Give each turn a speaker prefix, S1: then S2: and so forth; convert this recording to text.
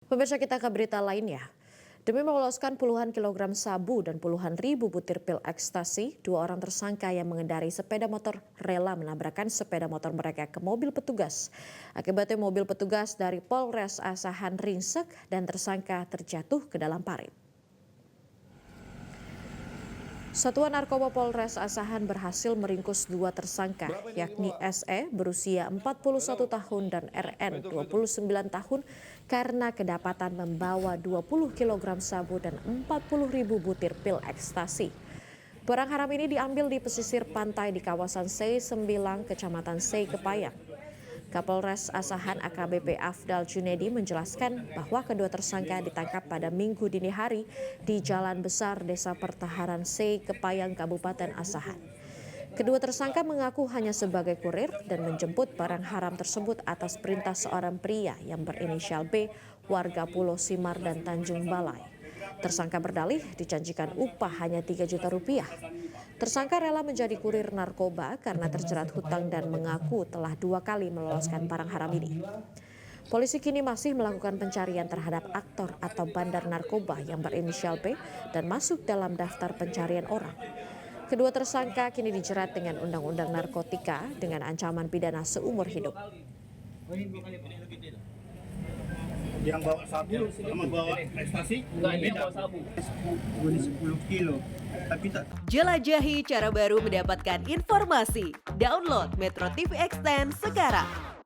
S1: Pemirsa, kita ke berita lainnya. Demi meloloskan puluhan kilogram sabu dan puluhan ribu butir pil ekstasi, dua orang tersangka yang mengendarai sepeda motor rela menabrakkan sepeda motor mereka ke mobil petugas. Akibatnya mobil petugas dari Polres Asahan ringsek dan tersangka terjatuh ke dalam parit. Satuan Narkoba Polres Asahan berhasil meringkus dua tersangka, yakni SE berusia 41 tahun dan RN 29 tahun karena kedapatan membawa 20 kg sabu dan 40.000 butir pil ekstasi. Barang haram ini diambil di pesisir pantai di kawasan Sei Sembilang, Kecamatan Sei Kepayang. Kapolres Asahan AKBP Afdal Junedi menjelaskan bahwa kedua tersangka ditangkap pada Minggu dini hari di Jalan Besar Desa Pertahanan Sei Kepayang, Kabupaten Asahan. Kedua tersangka mengaku hanya sebagai kurir dan menjemput barang haram tersebut atas perintah seorang pria yang berinisial B, warga Pulau Simar dan Tanjung Balai. Tersangka berdalih dijanjikan upah hanya 3 juta rupiah. Tersangka rela menjadi kurir narkoba karena terjerat hutang dan mengaku telah 2 kali meloloskan barang haram ini. Polisi kini masih melakukan pencarian terhadap aktor atau bandar narkoba yang berinisial B dan masuk dalam daftar pencarian orang. Kedua tersangka kini dijerat dengan Undang-Undang Narkotika dengan ancaman pidana seumur hidup.
S2: Yang bawa sabu sama bawa ekstasi?
S3: Enggak, ini bawa sabu.
S2: 10 kilo. Tapi tak.
S4: Jelajahi cara baru mendapatkan informasi. Download Metro TV Extend sekarang.